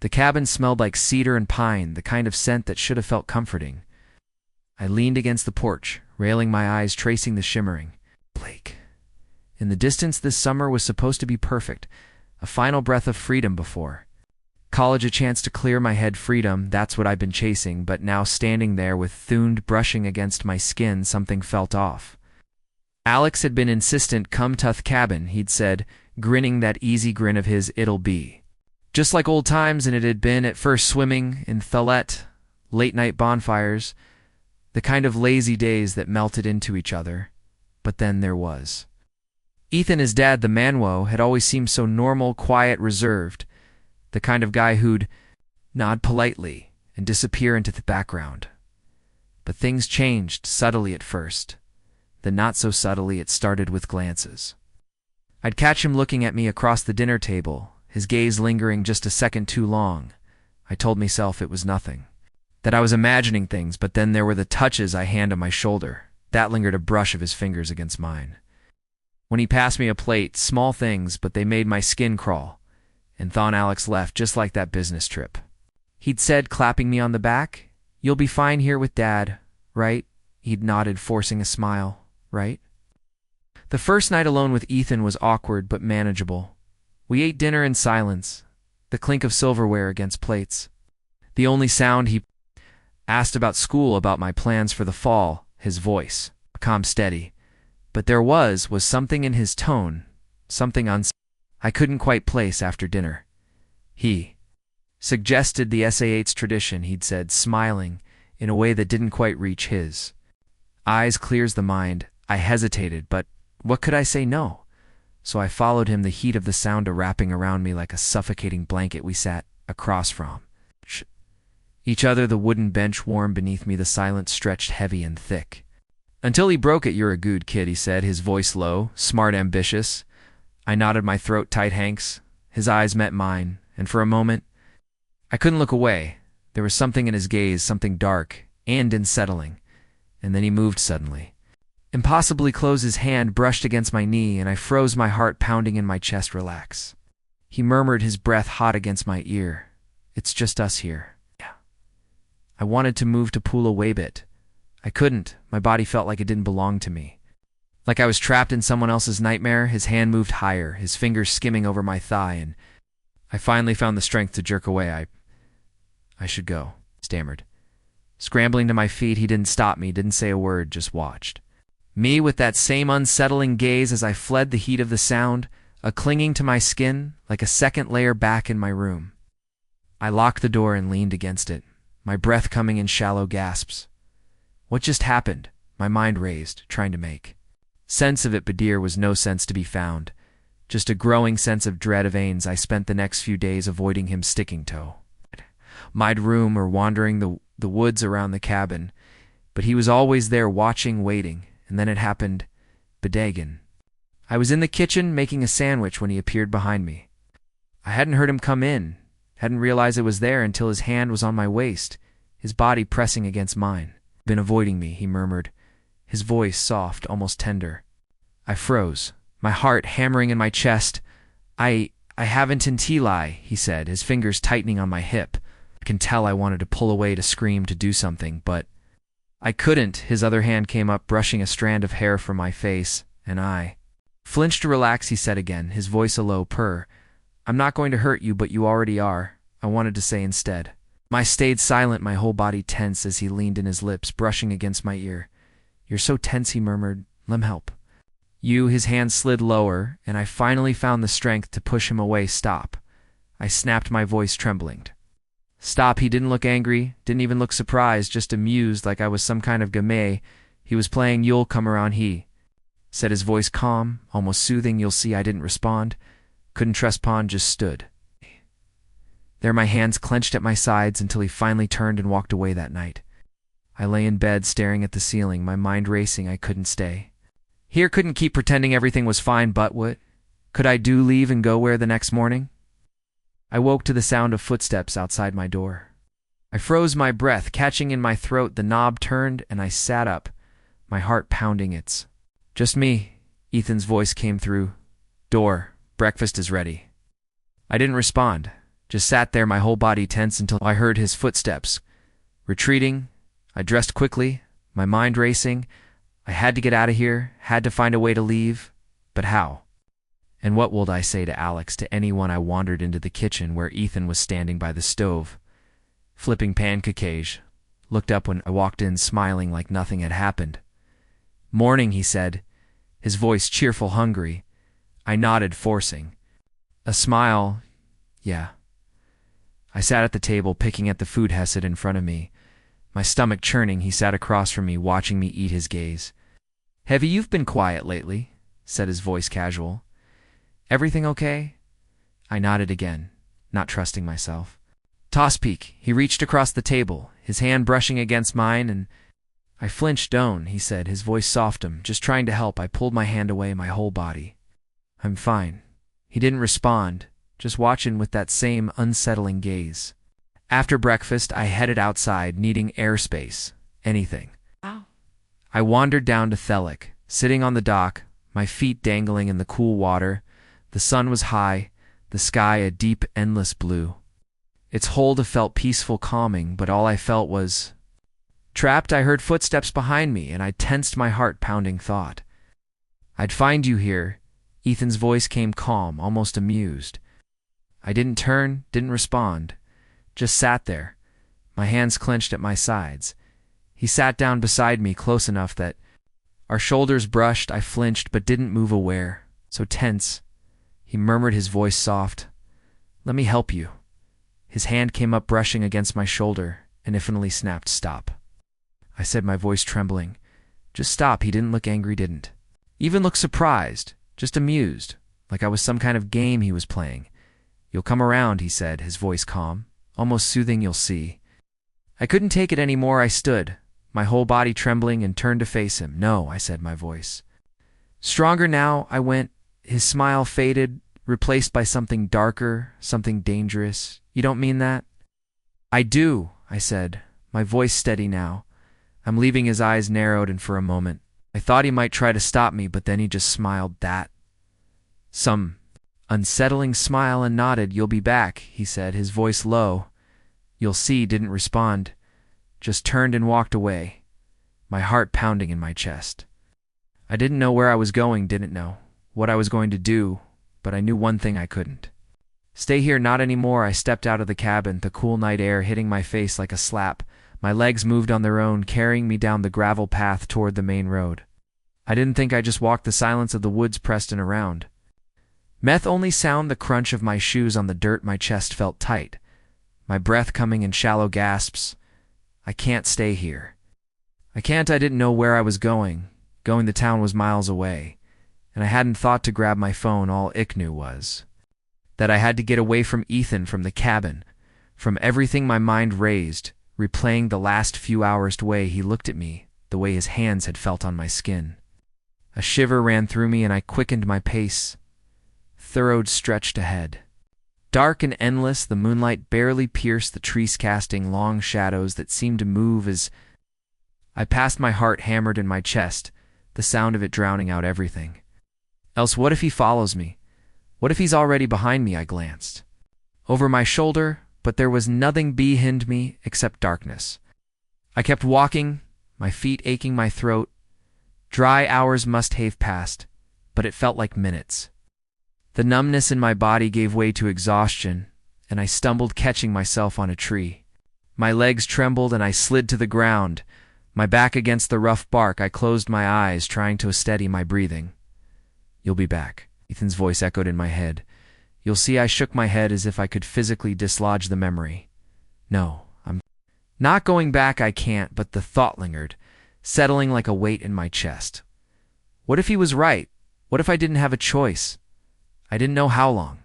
The cabin smelled like cedar and pine, the kind of scent that should have felt comforting. I leaned against the porch, railing my eyes, tracing the shimmering. Blake. In the distance, this summer was supposed to be perfect, a final breath of freedom before. College, a chance to clear my head. Freedom, that's what I've been chasing, but now standing there with Thund brushing against my skin, something felt off. Alex had been insistent. Come to the cabin, he'd said, grinning that easy grin of his. It'll be just like old times, and it had been at first. Swimming in Thulette, late-night bonfires, the kind of lazy days that melted into each other. But then there was Ethan, his dad, the Manwo, had always seemed so normal, quiet, reserved, the kind of guy who'd nod politely and disappear into the background. But things changed subtly at first. Then not so subtly, it started with glances. I'd catch him looking at me across the dinner table, his gaze lingering just a second too long. I told myself it was nothing, that I was imagining things, but then there were the touches, a hand on my shoulder. That lingered, a brush of his fingers against mine. When he passed me a plate, small things, but they made my skin crawl. And Thon Alex left just like that business trip. He'd said, clapping me on the back, "You'll be fine here with Dad, right?" He'd nodded, forcing a smile. Right? The first night alone with Ethan was awkward but manageable. We ate dinner in silence, the clink of silverware against plates. The only sound, he asked about school, about my plans for the fall, his voice, calm, steady. But there was something in his tone, something I couldn't quite place after dinner. He suggested the SA8's tradition, he'd said, smiling in a way that didn't quite reach his. Eyes clears the mind. I hesitated, but what could I say no? So I followed him, the heat of the sound wrapping around me like a suffocating blanket. We sat across from each other, the wooden bench warm beneath me, the silence stretched heavy and thick. Until he broke it. "You're a good kid," he said, his voice low, smart, ambitious. I nodded, my throat tight. Hanks, his eyes met mine, and for a moment I couldn't look away. There was something in his gaze, something dark and unsettling. And then he moved suddenly. Impossibly close, his hand brushed against my knee, and I froze, my heart pounding in my chest. "Relax." He murmured, his breath hot against my ear. "It's just us here." Yeah. I wanted to move, to pull away, but I couldn't. My body felt like it didn't belong to me, like I was trapped in someone else's nightmare. His hand moved higher, his fingers skimming over my thigh, and I finally found the strength to jerk away. I should go, stammered. Scrambling to my feet, he didn't stop me, didn't say a word, just watched me with that same unsettling gaze as I fled, the heat of the sound, clinging to my skin like a second layer back in my room. I locked the door and leaned against it, my breath coming in shallow gasps. What just happened? My mind raised, trying to make sense of it, but there was no sense to be found, just a growing sense of dread of Ains. I spent the next few days avoiding him, sticking to my room or wandering the woods around the cabin, but he was always there, watching, waiting. And then it happened. Bedagan. I was in the kitchen making a sandwich when he appeared behind me. I hadn't heard him come in, hadn't realized it was there until his hand was on my waist, his body pressing against mine. "Been avoiding me," he murmured, his voice soft, almost tender. I froze, my heart hammering in my chest. I haven't until he said, his fingers tightening on my hip. I can tell I wanted to pull away, to scream, to do something, but I couldn't. His other hand came up, brushing a strand of hair from my face, and I flinched. "Relax," he said again, his voice a low purr. "I'm not going to hurt you, but you already are," I wanted to say instead. I stayed silent, my whole body tense, as he leaned in, his lips brushing against my ear. "You're so tense," he murmured. "Lem help." His hand slid lower, and I finally found the strength to push him away. "Stop." I snapped, my voice trembling. "Stop." He didn't look angry, didn't even look surprised, just amused, like I was some kind of game he was playing. "You'll come around," he said, his voice calm, almost soothing. "You'll see." I didn't respond. Couldn't respond, just stood there, my hands clenched at my sides, until he finally turned and walked away. That night I lay in bed, staring at the ceiling, my mind racing. I couldn't stay here, couldn't keep pretending everything was fine. But what could I do? Leave and go where the next morning? I woke to the sound of footsteps outside my door. I froze, my breath catching in my throat. The knob turned, and I sat up, my heart pounding. "It's just me," Ethan's voice came through. "Door, breakfast is ready." I didn't respond. Just sat there, my whole body tense until I heard his footsteps. Retreating, I dressed quickly, my mind racing. I had to get out of here, had to find a way to leave. But how? And what would I say to Alex, to anyone? I wandered into the kitchen where Ethan was standing by the stove, flipping pancakes. Looked up when I walked in, smiling like nothing had happened. "Morning," he said, his voice cheerful, hungry. I nodded, forcing a smile. Yeah. I sat at the table, picking at the food Hesed in front of me. My stomach churning, he sat across from me, watching me eat, his gaze. "Heavy, you've been quiet lately," said his voice casual. "Everything okay?" I nodded again, not trusting myself. "Toss peek." He reached across the table, his hand brushing against mine, and I flinched. "Don't," he said, his voice softened. "Just trying to help." I pulled my hand away, my whole body. "I'm fine." He didn't respond, just watching with that same unsettling gaze. After breakfast, I headed outside, needing airspace. Anything. Wow. I wandered down to Thelic, sitting on the dock, my feet dangling in the cool water. The sun was high, the sky a deep, endless blue. Its hold felt peaceful, calming, but all I felt was trapped. I heard footsteps behind me, and I tensed, my heart pounding. Thought I'd find you here. Ethan's voice came calm, almost amused. I didn't turn, didn't respond, just sat there, my hands clenched at my sides. He sat down beside me, close enough that our shoulders brushed. I flinched, but didn't move, aware, so tense. He murmured, his voice soft. "Let me help you." His hand came up, brushing against my shoulder, and infinitely snapped. "Stop." I said, my voice trembling. "Just stop." He didn't look angry, didn't even look surprised, just amused, like I was some kind of game he was playing. "You'll come around," he said, his voice calm, almost soothing. "You'll see." I couldn't take it anymore. I stood, my whole body trembling, and turned to face him. "No," I said, my voice stronger now. I went. His smile faded, replaced by something darker, something dangerous. "You don't mean that?" "I do," I said, my voice steady now. I'm leaving. His eyes narrowed, and for a moment I thought he might try to stop me, but then he just smiled, that some unsettling smile, and nodded. "You'll be back," he said, his voice low. "You'll see." Didn't respond, just turned and walked away, my heart pounding in my chest. I didn't know where I was going, didn't know what I was going to do, but I knew one thing: I couldn't stay here, not anymore. I stepped out of the cabin, the cool night air hitting my face like a slap. My legs moved on their own, carrying me down the gravel path toward the main road. I didn't think I just walked, the silence of the woods pressed in around. Meth only sound, the crunch of my shoes on the dirt. My chest felt tight, my breath coming in shallow gasps. I can't stay here. I can't. I didn't know where I was going. The town was miles away, and I hadn't thought to grab my phone. All I knew was that I had to get away from Ethan, from the cabin, from everything. My mind raised, replaying the last few hours, the way he looked at me, the way his hands had felt on my skin. A shiver ran through me, and I quickened my pace. Thorough stretched ahead. Dark and endless, the moonlight barely pierced the trees, casting long shadows that seemed to move as I passed. My heart hammered in my chest, the sound of it drowning out everything else. What if he follows me? What if he's already behind me? I glanced over my shoulder, but there was nothing behind me except darkness. I kept walking, my feet aching, my throat dry. Hours must have passed, but it felt like minutes. The numbness in my body gave way to exhaustion, and I stumbled, catching myself on a tree. My legs trembled, and I slid to the ground, my back against the rough bark. I closed my eyes, trying to steady my breathing. "You'll be back," Ethan's voice echoed in my head. "You'll see." I shook my head as if I could physically dislodge the memory. "No, I'm not going back. I can't." But the thought lingered, settling like a weight in my chest. What if he was right? What if I didn't have a choice? I didn't know how long.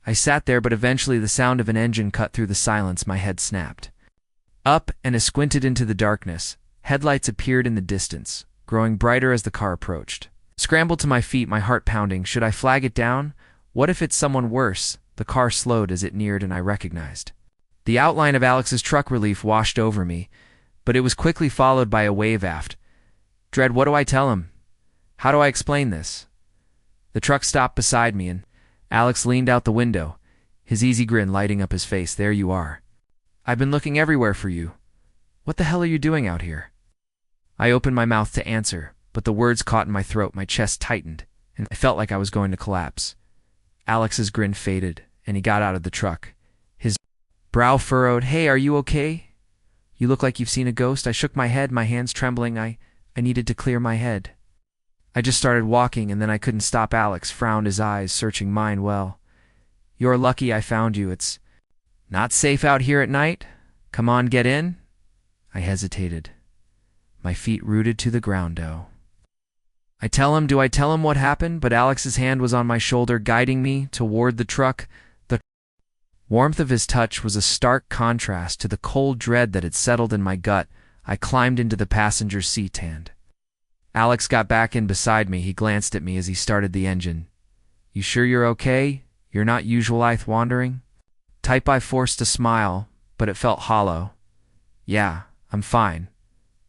I sat there, but eventually the sound of an engine cut through the silence. My head snapped up, and I squinted into the darkness. Headlights appeared in the distance, growing brighter as the car approached. Scrambled to my feet, my heart pounding. Should I flag it down? What if it's someone worse? The car slowed as it neared, and I recognized the outline of Alex's truck. Relief washed over me, but it was quickly followed by a wave aft. Dread. What do I tell him? How do I explain this? The truck stopped beside me, and Alex leaned out the window. his easy grin lighting up his face. There you are. I've been looking everywhere for you. What the hell are you doing out here? I opened my mouth to answer, but the words caught in my throat, my chest tightened, and I felt like I was going to collapse. Alex's grin faded, and he got out of the truck. His brow furrowed. Hey, are you okay? You look like you've seen a ghost. I shook my head, my hands trembling. I needed to clear my head. I just started walking, and then I couldn't stop. Alex frowned, his eyes searching mine. Well, you're lucky I found you. It's not safe out here at night. Come on, get in. I hesitated, my feet rooted to the ground. Do I tell him what happened? But Alex's hand was on my shoulder, guiding me toward the truck. The warmth of his touch was a stark contrast to the cold dread that had settled in my gut. I climbed into the passenger seat and Alex got back in beside me. He glanced at me as he started the engine. You sure you're okay? You're not usual wandering? I forced a smile, but it felt hollow. Yeah, I'm fine.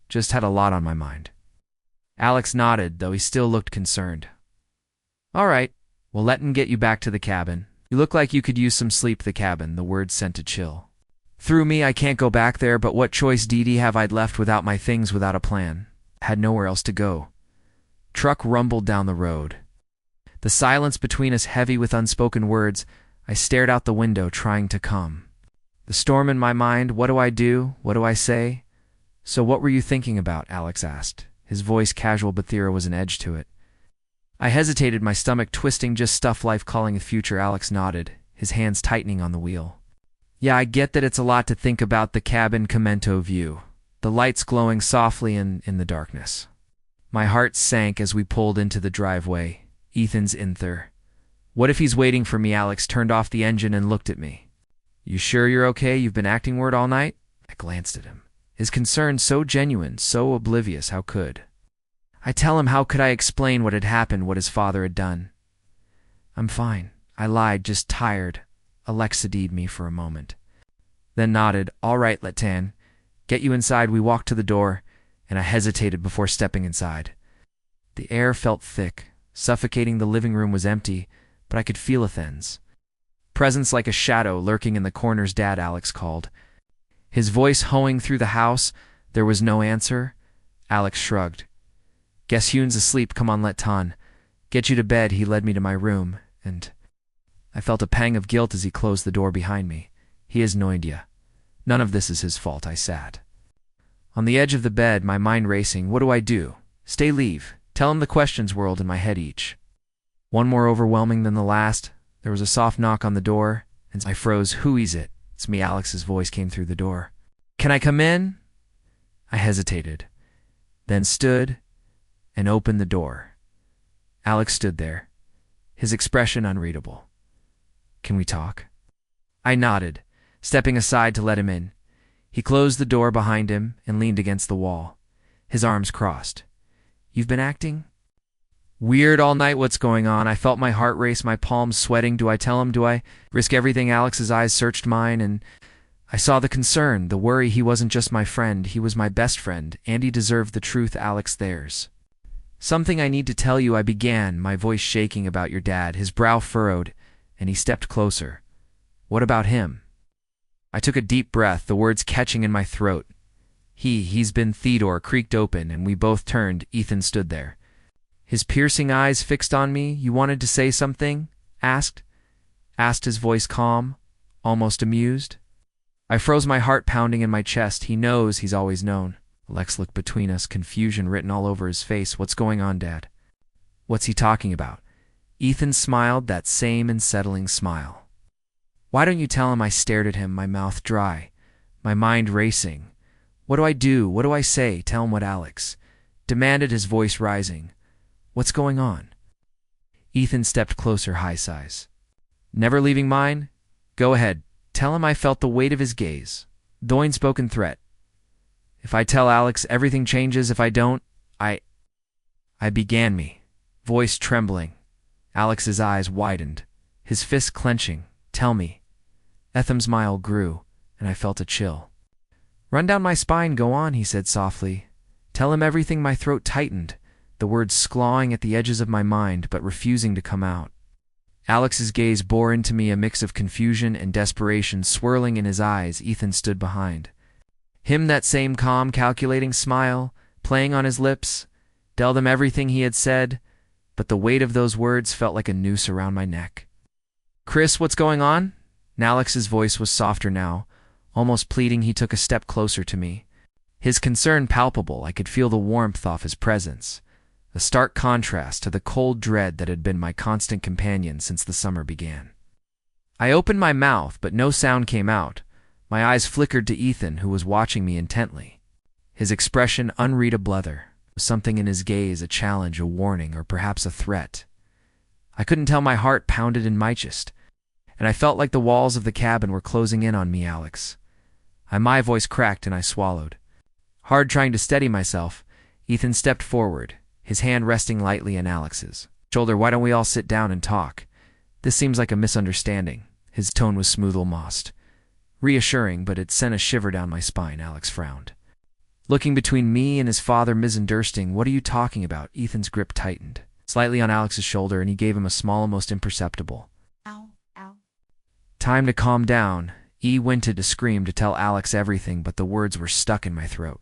Just had a lot on my mind. Alex nodded, though he still looked concerned. All right, we'll let him get you back to the cabin. You look like you could use some sleep. The cabin, the words sent a chill through me. I can't go back there, but what choice, Dee, have I left without my things, without a plan? Had nowhere else to go. Truck rumbled down the road. The silence between us heavy with unspoken words. I stared out the window, trying to calm the storm in my mind. What do I do? What do I say? So what were you thinking about? Alex asked. His voice casual, but there was an edge to it. I hesitated, my stomach twisting. Just stuff life calling the future. Alex nodded, his hands tightening on the wheel. Yeah, I get that it's a lot to think about. The cabin Comento view, the lights glowing softly in the darkness. My heart sank as we pulled into the driveway. Ethan's in there. What if he's waiting for me? Alex turned off the engine and looked at me. You sure you're okay? You've been acting weird all night? I glanced at him. His concern so genuine, so oblivious. How could I tell him? How could I explain what had happened, what his father had done? I'm fine, I lied, just tired. Alexa D'd me for a moment, then nodded. All right, Letan, get you inside. We walked to the door, and I hesitated before stepping inside. The air felt thick, suffocating. The living room was empty, but I could feel Ethan's presence like a shadow lurking in the corners. Dad, Alex called, his voice hoeing through the house. There was no answer. Alex shrugged. Guess Yoon's asleep. Come on, Letan, get you to bed. He led me to my room, and I felt a pang of guilt as he closed the door behind me. He has no idea. None of this is his fault. I sat on the edge of the bed, my mind racing. What do I do? Stay, leave? Tell him? The questions whirled in my head, each one more overwhelming than the last. There was a soft knock on the door, and I froze. Who is it? It's me. Alex's voice came through the door. Can I come in? I hesitated, then stood and opened the door. Alex stood there, his expression unreadable. Can we talk? I nodded, stepping aside to let him in. He closed the door behind him and leaned against the wall, his arms crossed. You've been acting weird all night. What's going on? I felt my heart race, my palms sweating. Do I tell him? Do I risk everything? Alex's eyes searched mine, and I saw the concern, the worry. He wasn't just my friend, he was my best friend, and he deserved the truth. Alex, there's something I need to tell you, I began, my voice shaking. About your dad. His brow furrowed, and he stepped closer. What about him? I took a deep breath, the words catching in my throat. He's been. Theodore creaked open, and we both turned. Ethan stood there, his piercing eyes fixed on me. You wanted to say something? Asked his voice calm, almost amused. I froze, my heart pounding in my chest. He knows, he's always known. Alex looked between us, confusion written all over his face. What's going on, Dad? What's he talking about? Ethan smiled, that same unsettling smile. Why don't you tell him? I stared at him, my mouth dry, my mind racing. What do I do? What do I say? Tell him what? Alex demanded, his voice rising. What's going on? Ethan stepped closer, high sighs. Never leaving mine? Go ahead. Tell him. I felt the weight of his gaze, the unspoken threat. If I tell Alex, everything changes. If I don't, I began, me voice trembling. Alex's eyes widened, his fists clenching. Tell me. Etham's smile grew, and I felt a chill run down my spine. Go on, he said softly. Tell him everything. My throat tightened, the words clawing at the edges of my mind but refusing to come out. Alex's gaze bore into me, a mix of confusion and desperation swirling in his eyes. Ethan stood behind him, that same calm, calculating smile playing on his lips. Tell them everything he had said, but the weight of those words felt like a noose around my neck. "Chris, what's going on?" Alex's voice was softer now, almost pleading. He took a step closer to me, his concern palpable. I could feel the warmth of his presence, a stark contrast to the cold dread that had been my constant companion since the summer began. I opened my mouth, but no sound came out. My eyes flickered to Ethan, who was watching me intently, his expression unreadable. Something in his gaze, a challenge, a warning, or perhaps a threat. I couldn't tell. My heart pounded in my chest, and I felt like the walls of the cabin were closing in on me. "Alex." My voice cracked and I swallowed hard, trying to steady myself. Ethan stepped forward, his hand resting lightly on Alex's shoulder. "Why don't we all sit down and talk? This seems like a misunderstanding." His tone was smooth, almost reassuring, but it sent a shiver down my spine. Alex frowned, looking between me and his father, misunderstanding. "What are you talking about?" Ethan's grip tightened slightly on Alex's shoulder, and he gave him a small, almost imperceptible "ow, ow." "Time to calm down." E wanted to scream, to tell Alex everything, but the words were stuck in my throat.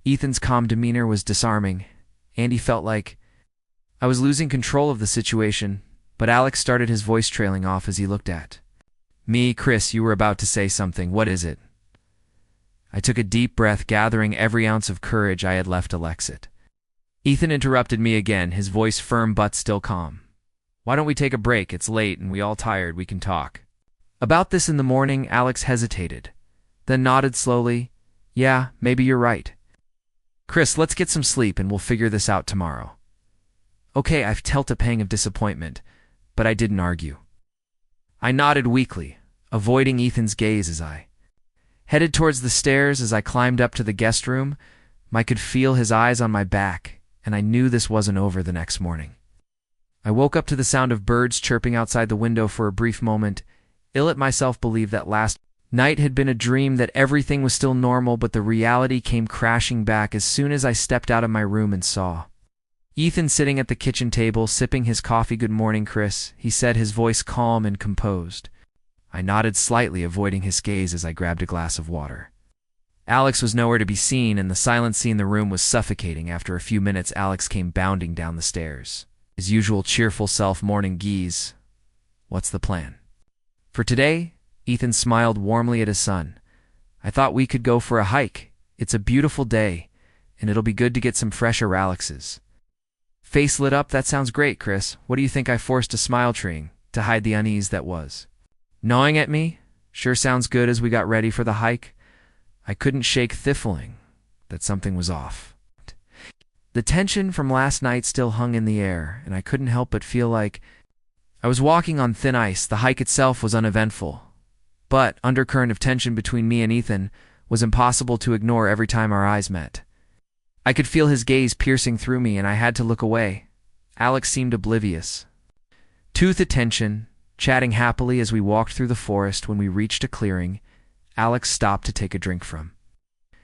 Ethan's calm demeanor was disarming, and he felt like I was losing control of the situation. But Alex started, his voice trailing off as he looked at me. "Chris, you were about to say something. What is it?" I took a deep breath, gathering every ounce of courage I had left to exit. Ethan interrupted me again, his voice firm but still calm. "Why don't we take a break? It's late and we all tired. We can talk about this in the morning." Alex hesitated, then nodded slowly. "Yeah, maybe you're right. Chris, let's get some sleep and we'll figure this out tomorrow." "Okay." I felt a pang of disappointment, but I didn't argue. I nodded weakly, avoiding Ethan's gaze as I headed towards the stairs. As I climbed up to the guest room, I could feel his eyes on my back, and I knew this wasn't over. The next morning, I woke up to the sound of birds chirping outside the window. For a brief moment, ill at myself, believed that last night had been a dream, that everything was still normal, but the reality came crashing back as soon as I stepped out of my room and saw Ethan sitting at the kitchen table, sipping his coffee. "Good morning, Chris," he said, his voice calm and composed. I nodded slightly, avoiding his gaze as I grabbed a glass of water. Alex was nowhere to be seen, and the silence in the room was suffocating. After a few minutes, Alex came bounding down the stairs, his usual cheerful self. "Morning, Geese. What's the plan for today?" Ethan smiled warmly at his son. "I thought we could go for a hike. It's a beautiful day, and it'll be good to get some fresh air." Alex's face lit up. "That sounds great, Chris. What do you think?" I forced a smile, trying to hide the unease that was gnawing at me. "Sure sounds good." As we got ready for the hike, I couldn't shake the feeling that something was off. The tension from last night still hung in the air, and I couldn't help but feel like I was walking on thin ice. The hike itself was uneventful, but undercurrent of tension between me and Ethan was impossible to ignore. Every time our eyes met, I could feel his gaze piercing through me, and I had to look away. Alex seemed oblivious to the tension, chatting happily as we walked through the forest. When we reached a clearing, Alex stopped to take a drink from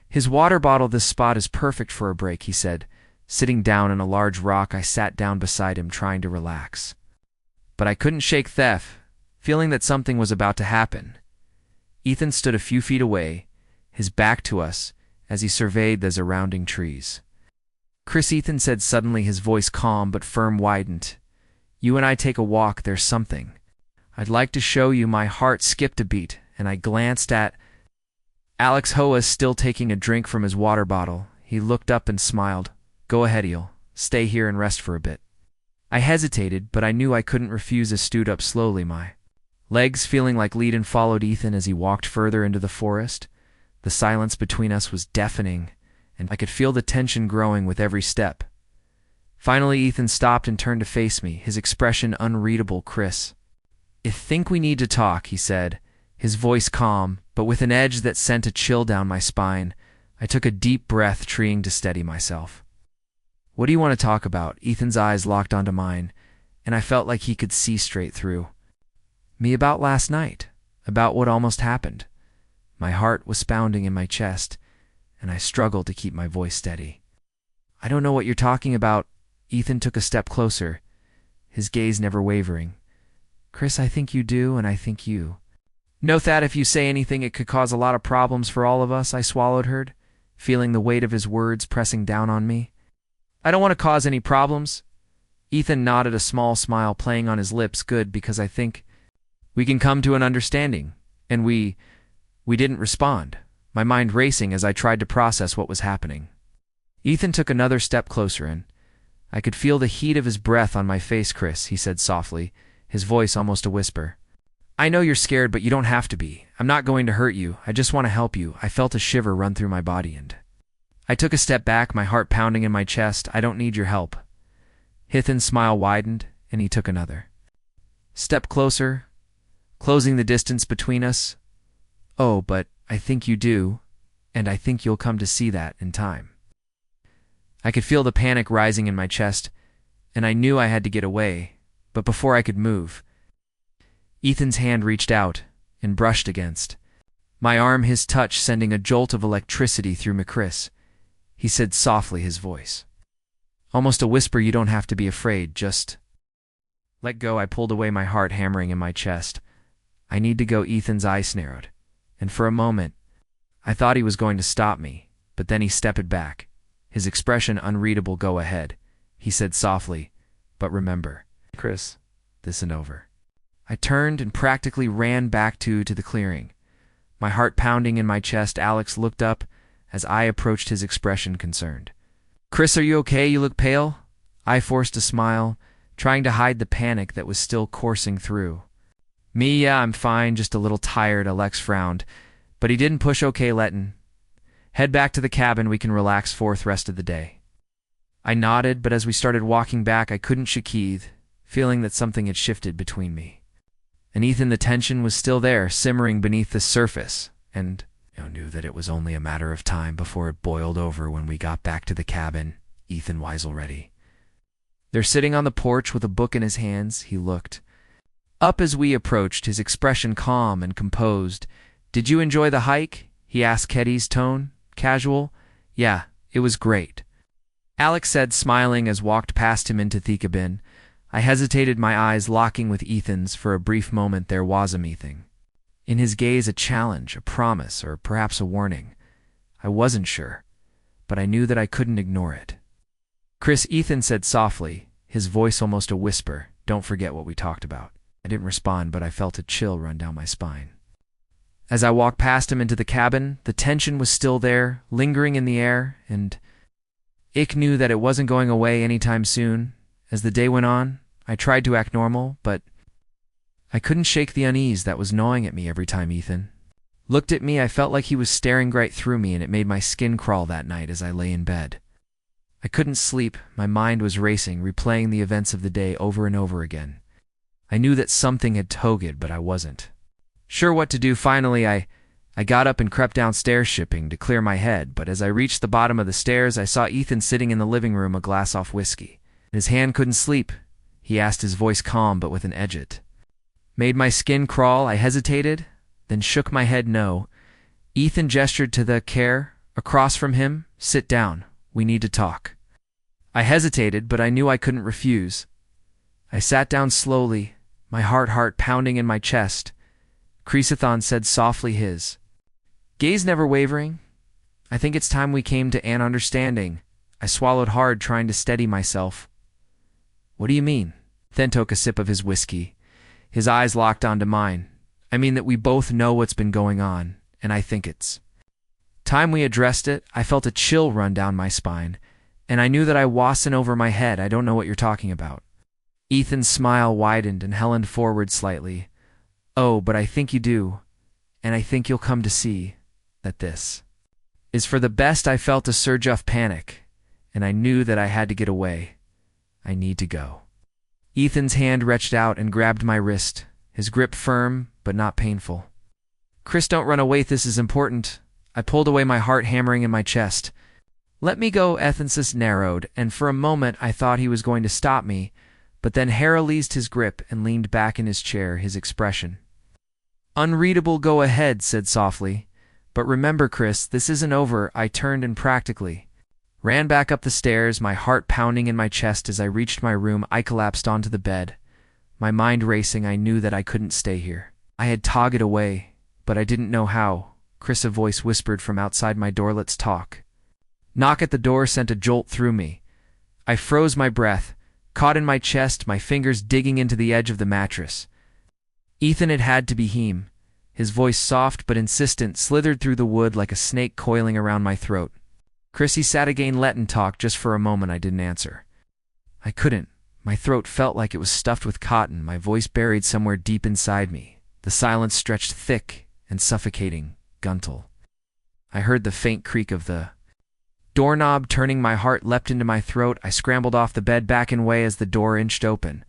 his water bottle. "This spot is perfect for a break," he said, sitting down on a large rock. I sat down beside him, trying to relax, but I couldn't shake the feeling that something was about to happen. Ethan stood a few feet away, his back to us, as he surveyed the surrounding trees. "Chris," Ethan said suddenly, his voice calm but firm, widened. "You and I take a walk. There's something I'd like to show you." My heart skipped a beat, and I glanced at Alex Hoa, still taking a drink from his water bottle. He looked up and smiled. "Go ahead, you'll stay here and rest for a bit." I hesitated, but I knew I couldn't refuse. I stood up slowly, my legs feeling like lead, and followed Ethan as he walked further into the forest. The silence between us was deafening, and I could feel the tension growing with every step. Finally, Ethan stopped and turned to face me, his expression unreadable. "Chris, I think we need to talk," he said, his voice calm, but with an edge that sent a chill down my spine. I took a deep breath, trying to steady myself. "What do you want to talk about?" Ethan's eyes locked onto mine, and I felt like he could see straight through me. "About last night, about what almost happened." My heart was pounding in my chest, and I struggled to keep my voice steady. "I don't know what you're talking about." Ethan took a step closer, his gaze never wavering. Chris, I think you do, and I think you. Note that if you say anything, it could cause a lot of problems for all of us, I swallowed her, feeling the weight of his words pressing down on me. I don't want to cause any problems. Ethan nodded, a small smile playing on his lips. Good, because I think we can come to an understanding. And we didn't respond, my mind racing as I tried to process what was happening. Ethan took another step closer in. I could feel the heat of his breath on my face. Chris, he said softly, his voice almost a whisper. I know you're scared, but you don't have to be. I'm not going to hurt you. I just want to help you. I felt a shiver run through my body and I took a step back, my heart pounding in my chest. I don't need your help. Ethan's smile widened, and he took another step closer, closing the distance between us. Oh, but I think you do, and I think you'll come to see that in time. I could feel the panic rising in my chest, and I knew I had to get away, but before I could move, Ethan's hand reached out and brushed against my arm, his touch sending a jolt of electricity through me. Chris, he said softly, his voice almost a whisper, you don't have to be afraid, just let go. I pulled away, my heart hammering in my chest. I need to go. Ethan's eyes narrowed, and for a moment, I thought he was going to stop me, but then he stepped back, his expression unreadable. Go ahead, he said softly, but remember, Chris, this isn't over. I turned and practically ran back to the clearing, my heart pounding in my chest. Alex looked up as I approached, his expression concerned. Chris, are you okay? You look pale. I forced a smile, trying to hide the panic that was still coursing through me. Yeah, I'm fine, just a little tired. Alex frowned, but he didn't push. Okay, Letton. Head back to the cabin. We can relax for the rest of the day. I nodded, but as we started walking back, I couldn't shake, feeling that something had shifted between me and Ethan. The tension was still there, simmering beneath the surface, and I knew that it was only a matter of time before it boiled over. When we got back to the cabin, Ethan was already there, sitting on the porch with a book in his hands. He looked up as we approached, his expression calm and composed. Did you enjoy the hike? He asked, Keddy's tone casual. Yeah, it was great, Alex said, smiling as walked past him into the cabin. I hesitated, my eyes locking with Ethan's for a brief moment. There was a meeting in his gaze, a challenge, a promise, or perhaps a warning. I wasn't sure, but I knew that I couldn't ignore it. Chris, Ethan said softly, his voice almost a whisper, don't forget what we talked about. I didn't respond, but I felt a chill run down my spine. As I walked past him into the cabin, the tension was still there, lingering in the air, and Ick knew that it wasn't going away anytime soon. As the day went on, I tried to act normal, but I couldn't shake the unease that was gnawing at me every time Ethan looked at me. I felt like he was staring right through me, and it made my skin crawl that night as I lay in bed. I couldn't sleep. My mind was racing, replaying the events of the day over and over again. I knew that something had togged, but I wasn't sure what to do. Finally, I got up and crept downstairs, shipping to clear my head, but as I reached the bottom of the stairs, I saw Ethan sitting in the living room, a glass off whiskey. His hand couldn't sleep, he asked, his voice calm but with an edge. It made my skin crawl. I hesitated, then shook my head no. Ethan gestured to the chair across from him. Sit down. We need to talk. I hesitated, but I knew I couldn't refuse. I sat down slowly, my heart pounding in my chest. Creasathon said softly, his gaze never wavering. I think it's time we came to an understanding. I swallowed hard, trying to steady myself. What do you mean? Then took a sip of his whiskey. His eyes locked onto mine. I mean that we both know what's been going on, and I think it's time we addressed it. I felt a chill run down my spine, and I knew that I wasn't over my head. I don't know what you're talking about. Ethan's smile widened and Helen forward slightly. Oh, but I think you do, and I think you'll come to see that this is for the best. I felt a surge of panic, and I knew that I had to get away. I need to go. Ethan's hand reached out and grabbed my wrist, his grip firm but not painful. Chris, don't run away. This is important. I pulled away, my heart hammering in my chest. Let me go. Ethan's narrowed, and for a moment I thought he was going to stop me, but then Harold eased his grip and leaned back in his chair, his expression unreadable. Go ahead, said softly. But remember, Chris, this isn't over. I turned and practically ran back up the stairs, my heart pounding in my chest. As I reached my room, I collapsed onto the bed, My mind racing, I knew that I couldn't stay here. I had togged away, but I didn't know how. Chris, a voice whispered from outside my door, "Let's talk." Knock at the door sent a jolt through me. I froze, my breath caught in my chest, my fingers digging into the edge of the mattress. Ethan, it had to be him. His voice, soft but insistent, slithered through the wood like a snake coiling around my throat. "Chrissy," sat again, "let'n talk just for a moment." I didn't answer. I couldn't. My throat felt like it was stuffed with cotton, my voice buried somewhere deep inside me. The silence stretched thick and suffocating. Guntle. I heard the faint creak of the doorknob turning. My heart leapt into my throat. I scrambled off the bed, back and away as the door inched open.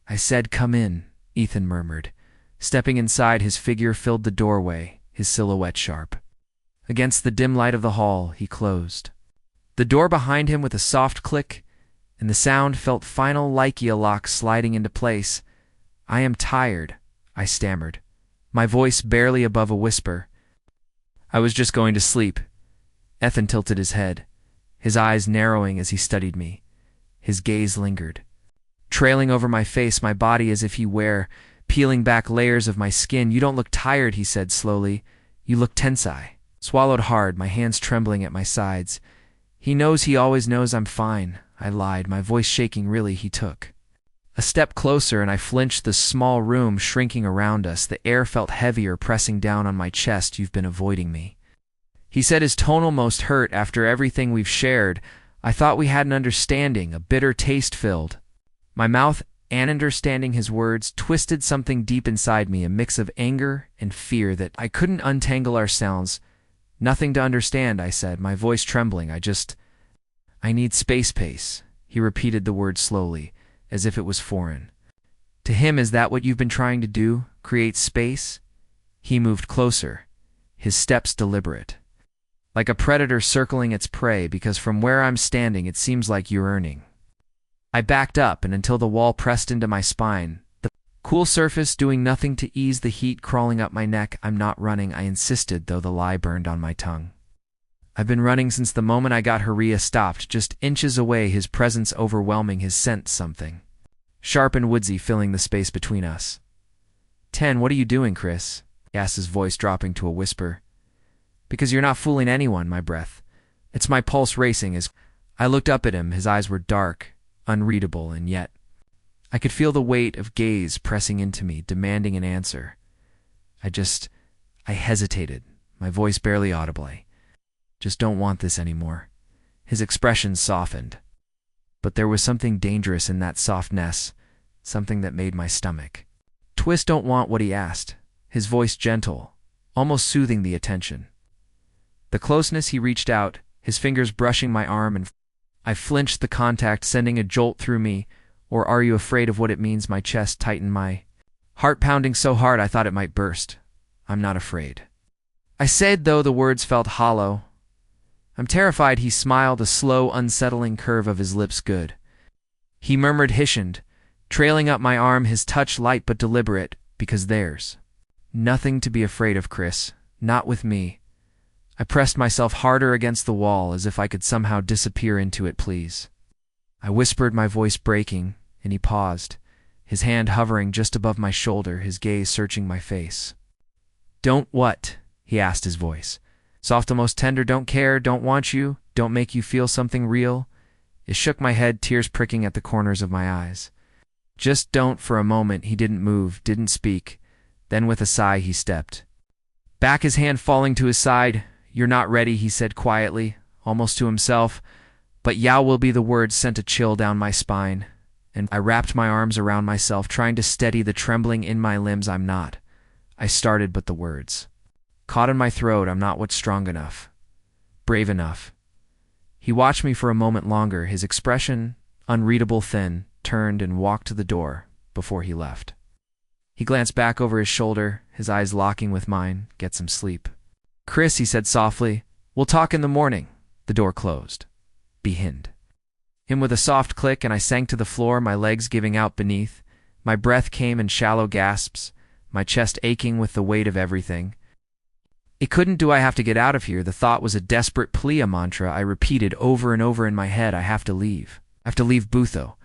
I said, "Come in," Ethan murmured. Stepping inside, his figure filled the doorway, his silhouette sharp. Against the dim light of the hall, he closed the door behind him with a soft click, and the sound felt final, like a lock sliding into place. "I am tired," I stammered, my voice barely above a whisper. "I was just going to sleep." Ethan tilted his head, his eyes narrowing as he studied me. His gaze lingered, trailing over my face, my body, as if he were peeling back layers of my skin. "You don't look tired," he said slowly. "You look tense." I swallowed hard, my hands trembling at my sides. "He knows, he always knows I'm fine," I lied, my voice shaking. "Really?" He took a step closer, and I flinched, the small room shrinking around us. The air felt heavier, pressing down on my chest. "You've been avoiding me," he said, his tone almost hurt. "After everything we've shared, I thought we had an understanding." A bitter taste filled my mouth, and understanding his words twisted something deep inside me, a mix of anger and fear that I couldn't untangle ourselves. "Nothing to understand," I said, my voice trembling. I need space." He repeated the word slowly, as if it was foreign to him. "Is that what you've been trying to do? Create space?" He moved closer, his steps deliberate, like a predator circling its prey, "Because from where I'm standing, it seems like you're earning." I backed up, and until the wall pressed into my spine, the cool surface doing nothing to ease the heat crawling up my neck. "I'm not running," I insisted, though the lie burned on my tongue. "I've been running since the moment I got here." Stopped, just inches away, his presence overwhelming, his scent something sharp and woodsy filling the space between us. What are you doing, Chris?" he asked, his voice dropping to a whisper. "Because you're not fooling anyone." My breath, it's my pulse racing as I looked up at him. His eyes were dark, unreadable, and yet I could feel the weight of gaze pressing into me, demanding an answer. I hesitated, my voice barely audible. "I just don't want this anymore." His expression softened, but there was something dangerous in that softness, something that made my stomach twist. "Don't want what?" he asked, his voice gentle, almost soothing the attention. The closeness, he reached out, his fingers brushing my arm, and I flinched, the contact sending a jolt through me. "Or are you afraid of what it means?" My chest tightened, my heart pounding so hard I thought it might burst. "I'm not afraid," I said, though the words felt hollow. "I'm terrified." He smiled, a slow, unsettling curve of his lips. "Good," he murmured, hissed, trailing up my arm, his touch light but deliberate. "Because there's nothing to be afraid of, Chris. Not with me." I pressed myself harder against the wall, as if I could somehow disappear into it. "Please," I whispered, my voice breaking, and he paused, his hand hovering just above my shoulder, his gaze searching my face. "Don't what?" he asked, his voice soft, almost tender. "Don't care, don't want you, don't make you feel something real." It shook my head, tears pricking at the corners of my eyes. "Just don't." For a moment he didn't move, didn't speak. Then with a sigh he stepped back, his hand falling to his side. "You're not ready," he said quietly, almost to himself. But "Yao will be." The words sent a chill down my spine, and I wrapped my arms around myself, trying to steady the trembling in my limbs. "I'm not," I started, but the words caught in my throat. "I'm not what's strong enough, brave enough." He watched me for a moment longer, his expression unreadable, thin, turned and walked to the door before he left. He glanced back over his shoulder, his eyes locking with mine. "Get some sleep, Chris," he said softly. "We'll talk in the morning." The door closed behind him with a soft click, and I sank to the floor, my legs giving out beneath. My breath came in shallow gasps, my chest aching with the weight of everything. "It couldn't do. I have to get out of here." The thought was a desperate plea, a mantra I repeated over and over in my head. I have to leave. I have to leave Butho.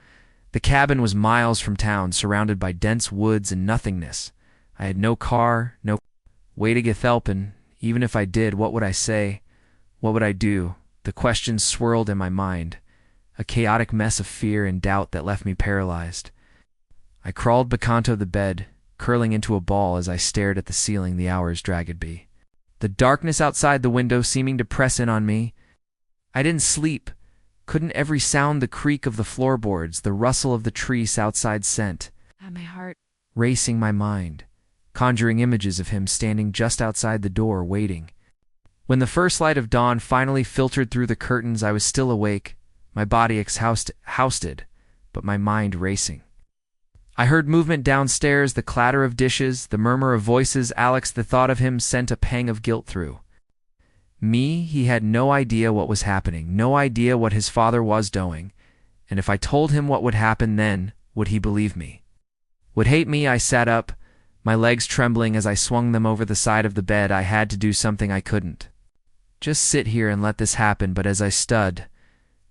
The cabin was miles from town, surrounded by dense woods and nothingness. I had no car, no way to get helpin'. Even if I did, what would I say? What would I do? The questions swirled in my mind, a chaotic mess of fear and doubt that left me paralyzed. I crawled back onto the bed, curling into a ball as I stared at the ceiling. The hours dragged by. The darkness outside the window seeming to press in on me. I didn't sleep. Couldn't every sound, the creak of the floorboards, the rustle of the trees outside sent My heart. racing my mind, conjuring images of him standing just outside the door, waiting. When the first light of dawn finally filtered through the curtains, I was still awake, my body exhausted, but my mind racing. I heard movement downstairs, the clatter of dishes, the murmur of voices. Alex, the thought of him sent a pang of guilt through me. He had no idea what was happening, no idea what his father was doing, and if I told him what would happen then, would he believe me? Would hate me? I sat up, my legs trembling as I swung them over the side of the bed. I had to do something. I couldn't just sit here and let this happen. But as I stood,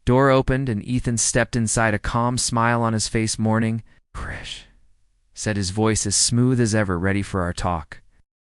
door opened and Ethan stepped inside, a calm smile on his face. Morning, Krish, said his voice as smooth as ever, ready for our talk.